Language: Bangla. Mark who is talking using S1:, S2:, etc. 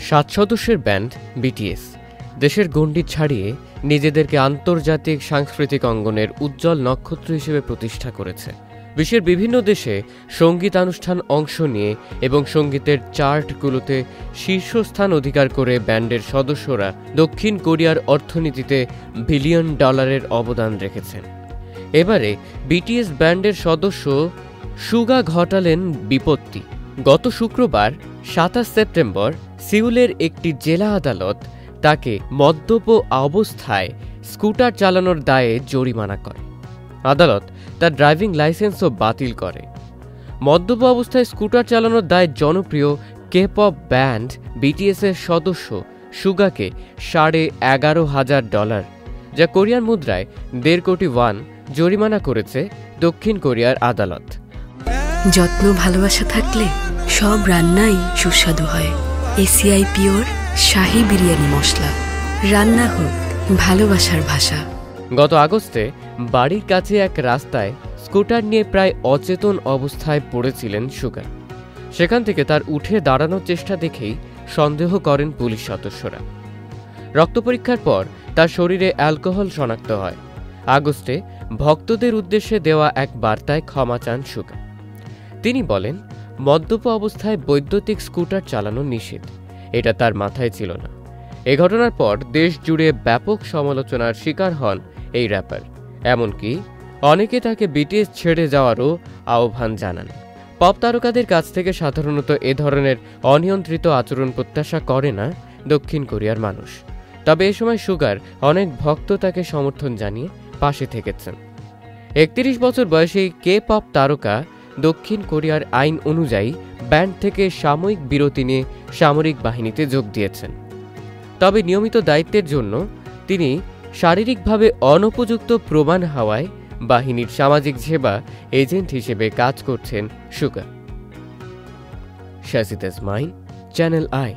S1: 7 সদস্যের ব্যান্ড বিটিএস দেশের গণ্ডি ছাড়িয়ে নিজেদেরকে আন্তর্জাতিক সাংস্কৃতিক অঙ্গনের উজ্জ্বল নক্ষত্র হিসেবে প্রতিষ্ঠা করেছে। বিশ্বের বিভিন্ন দেশে সঙ্গীতানুষ্ঠান অংশ নিয়ে এবং সঙ্গীতের চার্টগুলোতে শীর্ষস্থান অধিকার করে ব্যান্ডের সদস্যরা দক্ষিণ কোরিয়ার অর্থনীতিতে বিলিয়ন ডলারের অবদান রেখেছেন। এবারে বিটিএস ব্যান্ডের সদস্য সুগা ঘটালেন বিপত্তি। গত শুক্রবার 27 সেপ্টেম্বর সিউলের একটি জেলা আদালত তাকে মদ্যপ অবস্থায় স্কুটার চালানোর দায়ে জরিমানা করে। আদালত তার ড্রাইভিং লাইসেন্সও বাতিল করে। মদ্যপ অবস্থায় স্কুটার চালানোর দায়ে জনপ্রিয় কে-পপ ব্যান্ড বিটিএসের সদস্য সুগাকে $11,500 যা কোরিয়ান মুদ্রায় 1.5 কোটি ওয়ান জরিমানা করেছে দক্ষিণ কোরিয়ার আদালত।
S2: যত্ন ভালোবাসা থাকলে সব রান্নাই সুস্বাদু হয়। এসিআই পিওর শাহী বিরিয়ানি মশলা, রান্না হোক ভালোবাসার ভাষা।
S1: গত আগস্টে বাড়ির কাছে এক রাস্তায় স্কুটার নিয়ে প্রায় অচেতন অবস্থায় পড়েছিলেন সুগা। সেখান থেকে তার উঠে দাঁড়ানোর চেষ্টা দেখেই সন্দেহ করেন পুলিশ সদস্যরা। রক্ত পরীক্ষার পর তার শরীরে অ্যালকোহল শনাক্ত হয়। আগস্টে ভক্তদের উদ্দেশ্যে দেওয়া এক বার্তায় ক্ষমা চান সুগা। তিনি বলেন, মদ্যপ অবস্থায় বৈদ্যুতিক স্কুটার চালানো নিষেধ, এটা তার মাথায় ছিল না। এ ঘটনার পর দেশ জুড়ে ব্যাপক সমালোচনার শিকার হন এই র্যাপার। এমনকি অনেকে তাকে বিটিএস ছেড়ে যাওয়ারও আহ্বান জানান। পপ তারকাদের কাছ থেকে সাধারণত এ ধরনের অনিয়ন্ত্রিত আচরণ প্রত্যাশা করে না দক্ষিণ কোরিয়ার মানুষ। তবে এ সময় সুগার অনেক ভক্ত তাকে সমর্থন জানিয়ে পাশে থেকেছেন। 31 বছর বয়সী কে-পপ তারকা দক্ষিণ কোরিয়ার আইন অনুযায়ী ব্যান্ড থেকে সাময়িক বিরতি নিয়ে সামরিক বাহিনীতে যোগ দিয়েছেন। তবে নিয়মিত দায়িত্বের জন্য তিনি শারীরিকভাবে অনুপযুক্ত প্রমাণ হওয়ায় বাহিনীর সামাজিক সেবা এজেন্ট হিসেবে কাজ করছেন সুগা। শাসিদ আজমাইন, চ্যানেল আই।